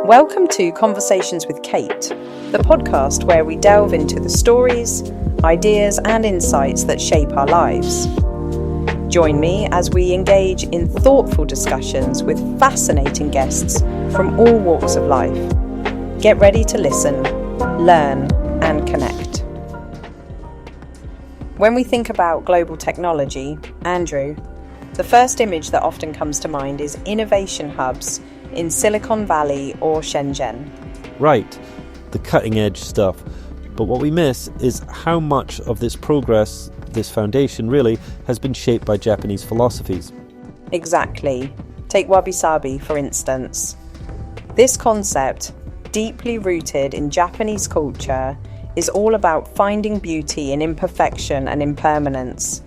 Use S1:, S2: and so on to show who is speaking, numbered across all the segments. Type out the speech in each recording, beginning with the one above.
S1: Welcome to Conversations with Kate, the podcast where we delve into the stories, ideas and insights that shape our lives. Join me as we engage in thoughtful discussions with fascinating guests from all walks of life. Get ready to listen, learn and connect. When we think about global technology, Andrew, the first image that often comes to mind is innovation hubs in Silicon Valley or Shenzhen.
S2: Right, the cutting edge stuff. But what we miss is how much of this progress, this foundation really, has been shaped by Japanese philosophies.
S1: Exactly. Take wabi-sabi, for instance. This concept, deeply rooted in Japanese culture, is all about finding beauty in imperfection and impermanence.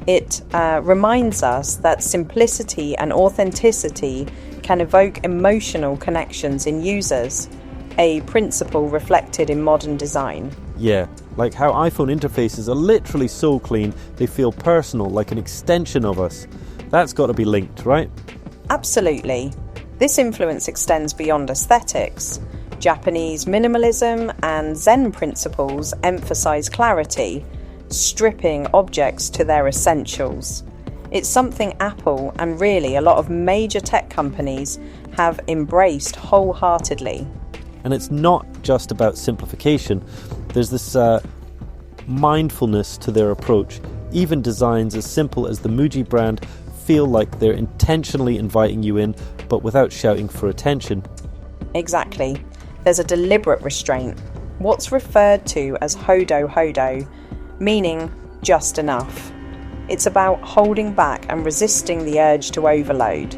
S1: It reminds us that simplicity and authenticity can evoke emotional connections in users, a principle reflected in modern design.
S2: Yeah, like how iPhone interfaces are literally so clean, they feel personal, like an extension of us. That's got to be linked, right?
S1: Absolutely. This influence extends beyond aesthetics. Japanese minimalism and Zen principles emphasize clarity, stripping objects to their essentials. It's something Apple and really a lot of major tech companies have embraced wholeheartedly.
S2: And it's not just about simplification. There's this mindfulness to their approach. Even designs as simple as the Muji brand feel like they're intentionally inviting you in, but without shouting for attention.
S1: Exactly. There's a deliberate restraint, what's referred to as hodo-hodo, meaning just enough. It's about holding back and resisting the urge to overload,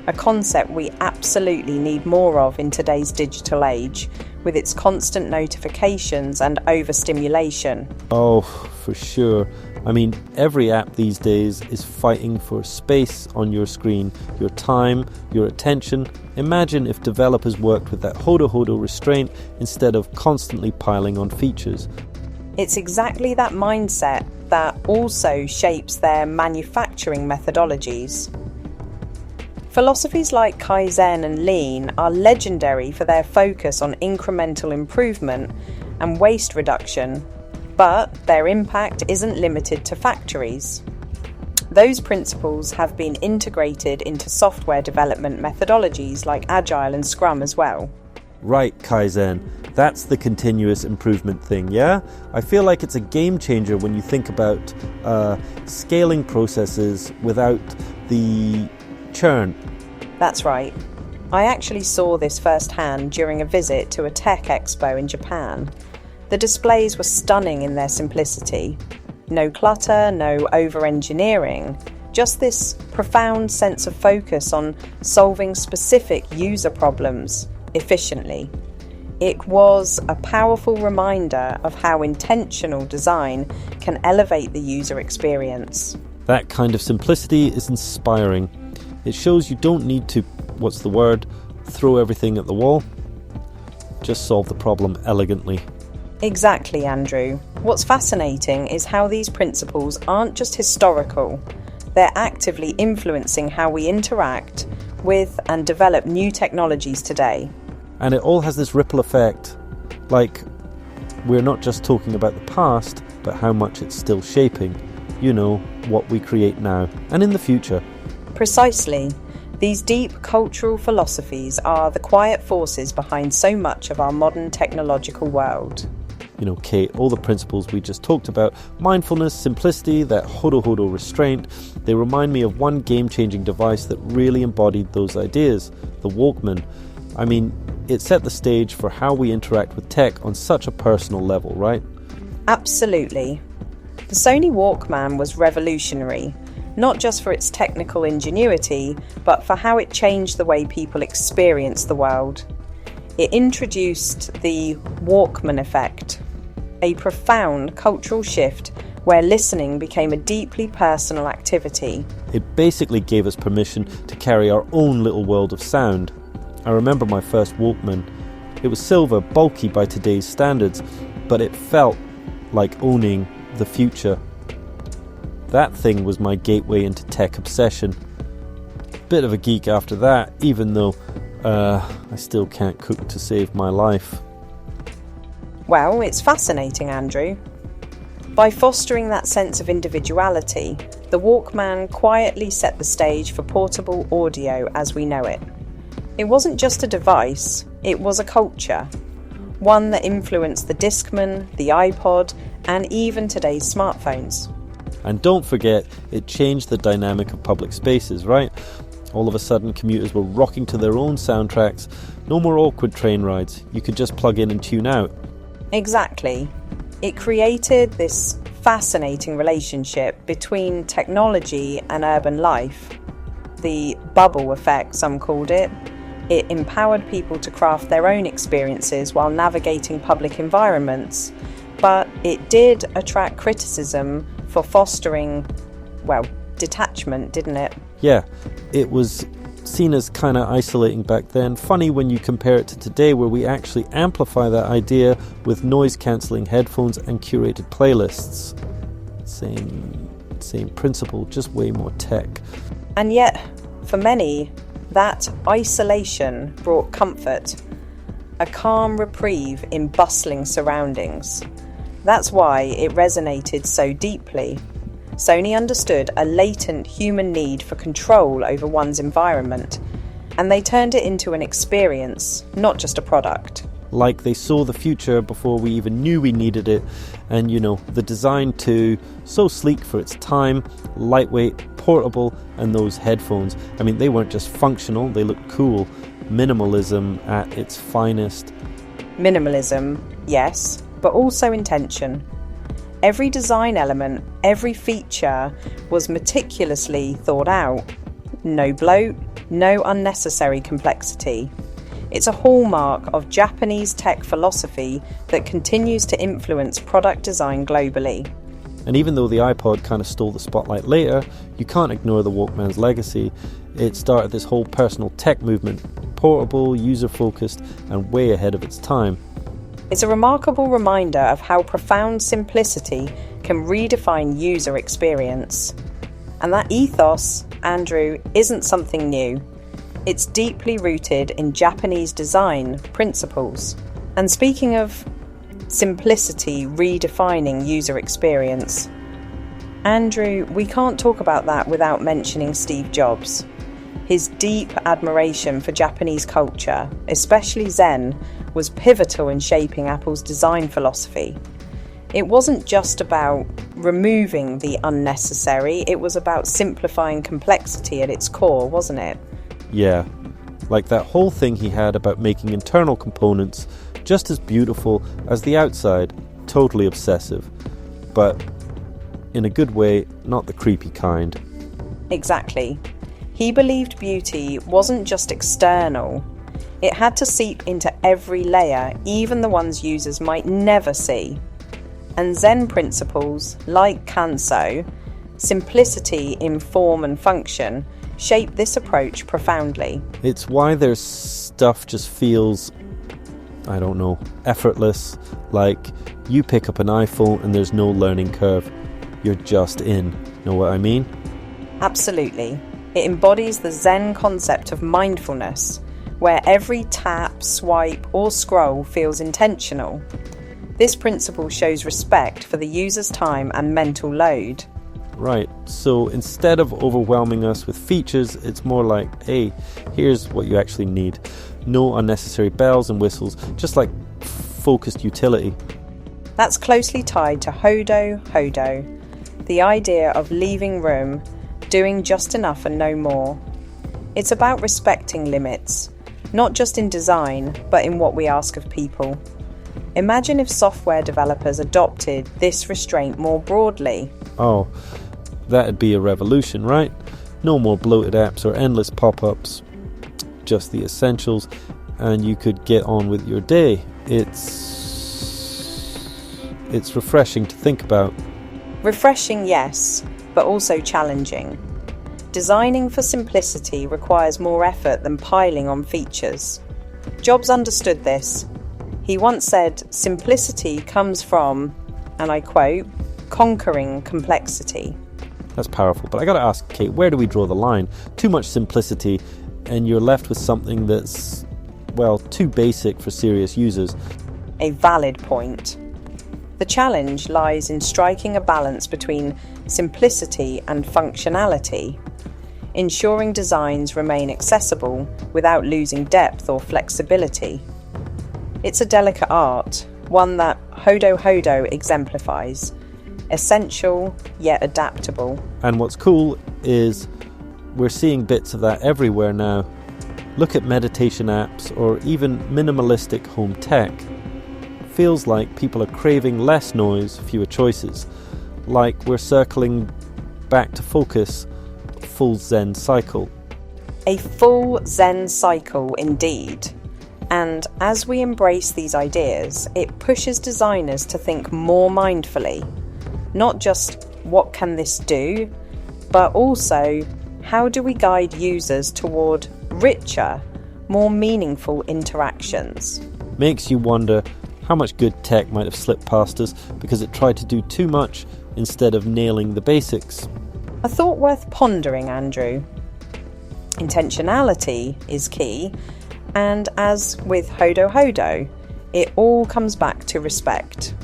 S1: a concept we absolutely need more of in today's digital age, with its constant notifications and overstimulation.
S2: Oh, for sure. I mean, every app these days is fighting for space on your screen, your time, your attention. Imagine if developers worked with that hodo-hodo restraint instead of constantly piling on features.
S1: It's exactly that mindset that also shapes their manufacturing methodologies. Philosophies like Kaizen and Lean are legendary for their focus on incremental improvement and waste reduction, but their impact isn't limited to factories. Those principles have been integrated into software development methodologies like Agile and Scrum as well.
S2: Right, Kaizen. That's the continuous improvement thing, yeah? I feel like it's a game changer when you think about scaling processes without the churn.
S1: That's right. I actually saw this firsthand during a visit to a tech expo in Japan. The displays were stunning in their simplicity. No clutter, no over-engineering, just this profound sense of focus on solving specific user problems efficiently. It was a powerful reminder of how intentional design can elevate the user experience.
S2: That kind of simplicity is inspiring. It shows you don't need to, throw everything at the wall. Just solve the problem elegantly.
S1: Exactly, Andrew. What's fascinating is how these principles aren't just historical. They're actively influencing how we interact with and develop new technologies today.
S2: And it all has this ripple effect, like we're not just talking about the past, but how much it's still shaping, what we create now and in the future.
S1: Precisely. These deep cultural philosophies are the quiet forces behind so much of our modern technological world.
S2: Kate, all the principles we just talked about, mindfulness, simplicity, that hodo-hodo restraint, they remind me of one game-changing device that really embodied those ideas, the Walkman. I mean, it set the stage for how we interact with tech on such a personal level, right?
S1: Absolutely. The Sony Walkman was revolutionary, not just for its technical ingenuity, but for how it changed the way people experience the world. It introduced the Walkman effect, a profound cultural shift where listening became a deeply personal activity.
S2: It basically gave us permission to carry our own little world of sound. I remember my first Walkman. It was silver, bulky by today's standards, but it felt like owning the future. That thing was my gateway into tech obsession. Bit of a geek after that, even though I still can't cook to save my life.
S1: Well, it's fascinating, Andrew. By fostering that sense of individuality, the Walkman quietly set the stage for portable audio as we know it. It wasn't just a device, it was a culture. One that influenced the Discman, the iPod, and even today's smartphones.
S2: And don't forget, it changed the dynamic of public spaces, right? All of a sudden, commuters were rocking to their own soundtracks. No more awkward train rides. You could just plug in and tune out.
S1: Exactly. It created this fascinating relationship between technology and urban life. The bubble effect, some called it. It empowered people to craft their own experiences while navigating public environments. But it did attract criticism for fostering, detachment, didn't it?
S2: Yeah, it was seen as kind of isolating back then. Funny when you compare it to today, where we actually amplify that idea with noise-cancelling headphones and curated playlists. Same principle, just way more tech.
S1: And yet, for many, that isolation brought comfort, a calm reprieve in bustling surroundings. That's why it resonated so deeply. Sony understood a latent human need for control over one's environment, and they turned it into an experience, not just a product.
S2: Like they saw the future before we even knew we needed it, and the design too, so sleek for its time, lightweight, portable, and those headphones. I mean, they weren't just functional, they looked cool. Minimalism at its finest.
S1: Minimalism, yes, but also intention. Every design element, every feature was meticulously thought out. No bloat, no unnecessary complexity. It's a hallmark of Japanese tech philosophy that continues to influence product design globally.
S2: And even though the iPod kind of stole the spotlight later, you can't ignore the Walkman's legacy. It started this whole personal tech movement, portable, user-focused, and way ahead of its time.
S1: It's a remarkable reminder of how profound simplicity can redefine user experience. And that ethos, Andrew, isn't something new. It's deeply rooted in Japanese design principles. And speaking of simplicity redefining user experience, Andrew, we can't talk about that without mentioning Steve Jobs. His deep admiration for Japanese culture, especially Zen, was pivotal in shaping Apple's design philosophy. It wasn't just about removing the unnecessary, it was about simplifying complexity at its core, wasn't it?
S2: Yeah, like that whole thing he had about making internal components just as beautiful as the outside. Totally obsessive, but in a good way, not the creepy kind.
S1: Exactly. He believed beauty wasn't just external. It had to seep into every layer, even the ones users might never see. And Zen principles, like Kanso, simplicity in form and function, shape this approach profoundly.
S2: It's why their stuff just feels, effortless. Like you pick up an iPhone and there's no learning curve. You're just in. Know what I mean?
S1: Absolutely. It embodies the Zen concept of mindfulness, where every tap, swipe, or scroll feels intentional. This principle shows respect for the user's time and mental load.
S2: Right, so instead of overwhelming us with features, it's more like, hey, here's what you actually need. No unnecessary bells and whistles, just like focused utility.
S1: That's closely tied to hodo-hodo, the idea of leaving room, doing just enough and no more. It's about respecting limits, not just in design, but in what we ask of people. Imagine if software developers adopted this restraint more broadly.
S2: Oh, that'd be a revolution, right? No more bloated apps or endless pop-ups. Just the essentials, and you could get on with your day. It's refreshing to think about.
S1: Refreshing, yes, but also challenging. Designing for simplicity requires more effort than piling on features. Jobs understood this. He once said, "Simplicity comes from," and I quote, "conquering complexity."
S2: That's powerful, but I gotta ask, Kate, where do we draw the line? Too much simplicity, and you're left with something that's, well, too basic for serious users.
S1: A valid point. The challenge lies in striking a balance between simplicity and functionality, ensuring designs remain accessible without losing depth or flexibility. It's a delicate art, one that hodo-hodo exemplifies, essential yet adaptable.
S2: And what's cool is we're seeing bits of that everywhere now. Look at meditation apps or even minimalistic home tech. Feels like people are craving less noise, fewer choices. Like we're circling back to focus, a full Zen cycle.
S1: A full Zen cycle indeed. And as we embrace these ideas, it pushes designers to think more mindfully. Not just what can this do, but also how do we guide users toward richer, more meaningful interactions.
S2: Makes you wonder how much good tech might have slipped past us because it tried to do too much instead of nailing the basics.
S1: A thought worth pondering, Andrew. Intentionality is key, and as with hodo-hodo, it all comes back to respect.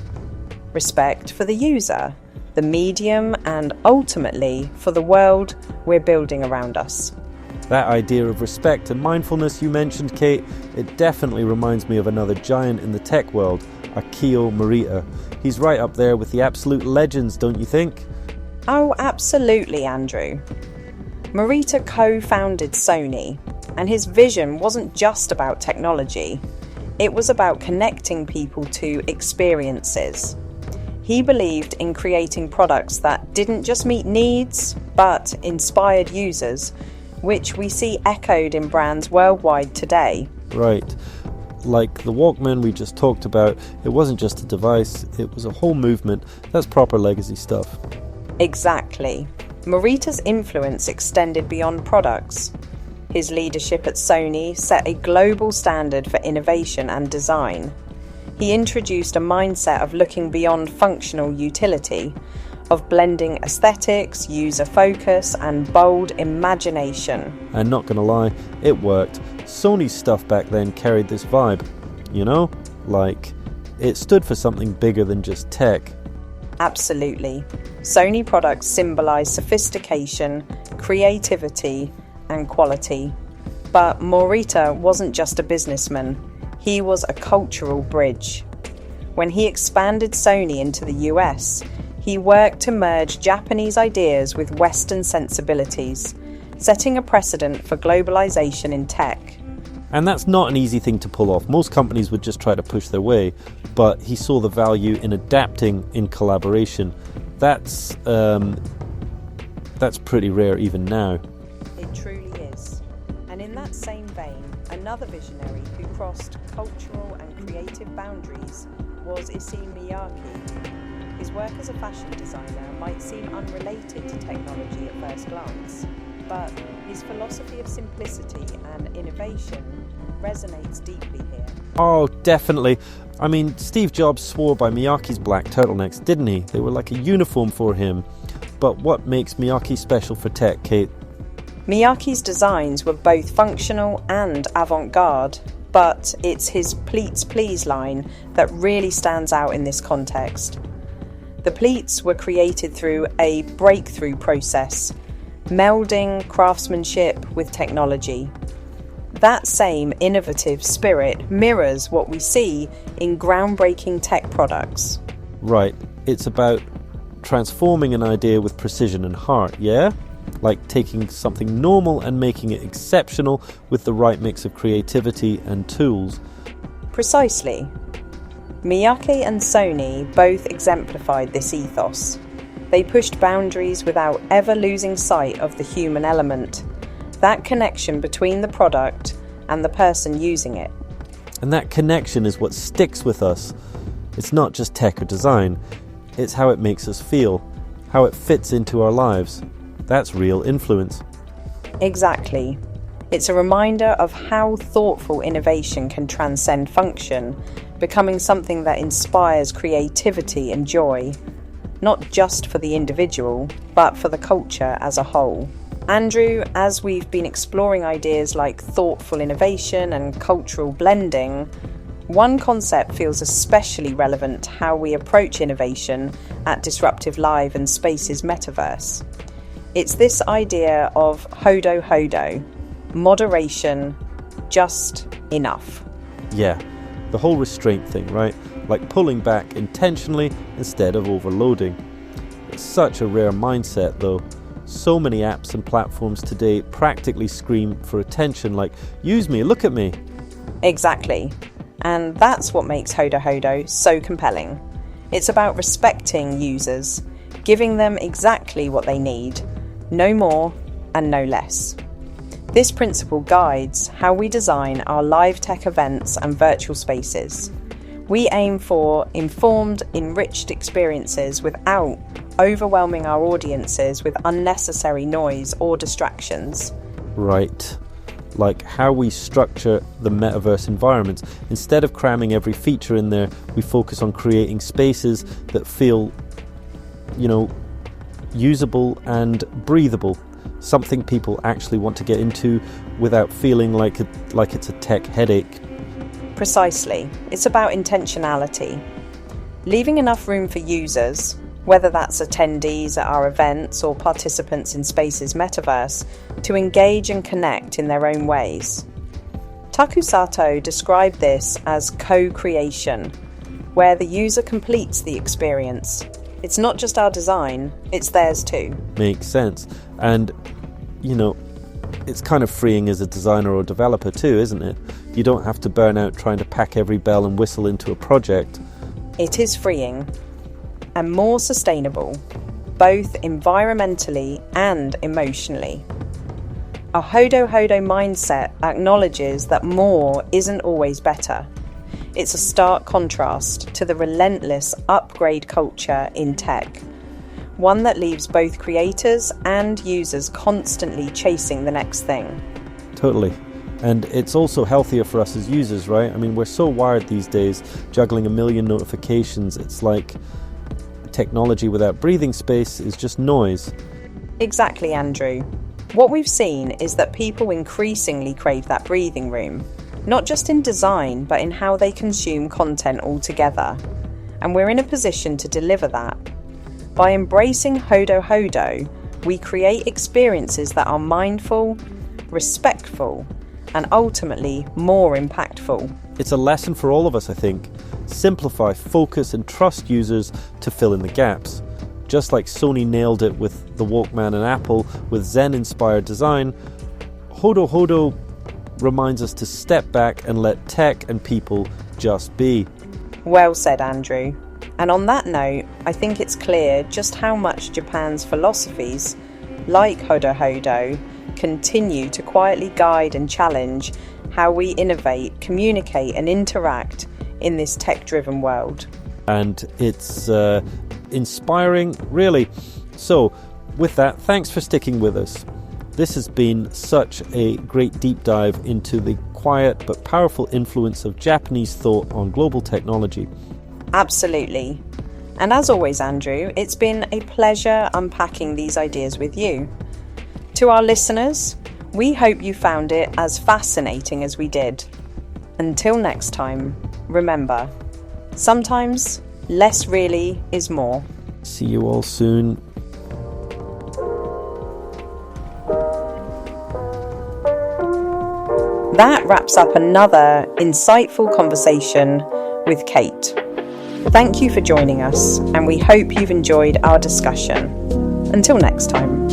S1: Respect for the user, the medium, and ultimately for the world we're building around us.
S2: That idea of respect and mindfulness you mentioned, Kate, it definitely reminds me of another giant in the tech world, Akio Morita. He's right up there with the absolute legends, don't you think?
S1: Oh, absolutely, Andrew. Morita co-founded Sony, and his vision wasn't just about technology. It was about connecting people to experiences. He believed in creating products that didn't just meet needs, but inspired users, which we see echoed in brands worldwide today.
S2: Right. Like the Walkman we just talked about, it wasn't just a device, it was a whole movement. That's proper legacy stuff.
S1: Exactly. Morita's influence extended beyond products. His leadership at Sony set a global standard for innovation and design. He introduced a mindset of looking beyond functional utility, of blending aesthetics, user focus, and bold imagination.
S2: And not gonna lie, it worked. Sony's stuff back then carried this vibe, you know? Like, it stood for something bigger than just tech.
S1: Absolutely. Sony products symbolize sophistication, creativity, and quality. But Morita wasn't just a businessman, he was a cultural bridge. When he expanded Sony into the US, he worked to merge Japanese ideas with Western sensibilities, setting a precedent for globalization in tech.
S2: And that's not an easy thing to pull off. Most companies would just try to push their way, but he saw the value in adapting in collaboration. That's pretty rare even now.
S1: It truly is. And in that same vein, another visionary who crossed cultural and creative boundaries was Issey Miyake. His work as a fashion designer might seem unrelated to technology at first glance, but his philosophy of simplicity and innovation resonates deeply here.
S2: Oh, definitely. I mean, Steve Jobs swore by Miyake's black turtlenecks, didn't he? They were like a uniform for him. But what makes Miyake special for tech, Kate?
S1: Miyake's designs were both functional and avant-garde, but it's his pleats please line that really stands out in this context. The pleats were created through a breakthrough process, melding craftsmanship with technology. That same innovative spirit mirrors what we see in groundbreaking tech products.
S2: Right, it's about transforming an idea with precision and heart, yeah? Like taking something normal and making it exceptional with the right mix of creativity and tools.
S1: Precisely. Miyake and Sony both exemplified this ethos. They pushed boundaries without ever losing sight of the human element, that connection between the product and the person using it.
S2: And that connection is what sticks with us. It's not just tech or design, it's how it makes us feel, how it fits into our lives. That's real influence.
S1: Exactly. It's a reminder of how thoughtful innovation can transcend function, becoming something that inspires creativity and joy, not just for the individual, but for the culture as a whole. Andrew, as we've been exploring ideas like thoughtful innovation and cultural blending, one concept feels especially relevant to how we approach innovation at Disruptive Live and Space's metaverse. It's this idea of hodo-hodo, moderation, just enough.
S2: Yeah, the whole restraint thing, right? Like pulling back intentionally instead of overloading. It's such a rare mindset though. So many apps and platforms today practically scream for attention like, use me, look at me.
S1: Exactly. And that's what makes hodo-hodo so compelling. It's about respecting users, giving them exactly what they need, no more and no less. This principle guides how we design our live tech events and virtual spaces. We aim for informed, enriched experiences without overwhelming our audiences with unnecessary noise or distractions.
S2: Right. Like how we structure the metaverse environments. Instead of cramming every feature in there, we focus on creating spaces that feel, usable and breathable. Something people actually want to get into without feeling like it's a tech headache.
S1: Precisely. It's about intentionality. Leaving enough room for users, whether that's attendees at our events or participants in Space's metaverse, to engage and connect in their own ways. Taku Sato described this as co-creation, where the user completes the experience. It's not just our design, it's theirs too.
S2: Makes sense. And, it's kind of freeing as a designer or developer too, isn't it? You don't have to burn out trying to pack every bell and whistle into a project.
S1: It is freeing and more sustainable, both environmentally and emotionally. A hodo-hodo mindset acknowledges that more isn't always better. It's a stark contrast to the relentless upgrade culture in tech, one that leaves both creators and users constantly chasing the next thing.
S2: Totally. And it's also healthier for us as users, right? I mean, we're so wired these days, juggling a million notifications. It's like technology without breathing space is just noise.
S1: Exactly, Andrew. What we've seen is that people increasingly crave that breathing room, not just in design, but in how they consume content altogether. And we're in a position to deliver that. By embracing hodo-hodo, we create experiences that are mindful, respectful, and ultimately more impactful.
S2: It's a lesson for all of us, I think. Simplify, focus, and trust users to fill in the gaps. Just like Sony nailed it with the Walkman and Apple with Zen-inspired design, hodo-hodo reminds us to step back and let tech and people just be.
S1: Well said, Andrew. And on that note, I think it's clear just how much Japan's philosophies, like hodo-hodo, continue to quietly guide and challenge how we innovate, communicate and interact in this tech-driven world.
S2: And it's inspiring, really. So, with that, thanks for sticking with us. This has been such a great deep dive into the quiet but powerful influence of Japanese thought on global technology.
S1: Absolutely. And as always, Andrew, it's been a pleasure unpacking these ideas with you. To our listeners, we hope you found it as fascinating as we did. Until next time, remember, sometimes less really is more.
S2: See you all soon.
S1: That wraps up another insightful conversation with Kate. Thank you for joining us, and we hope you've enjoyed our discussion. Until next time.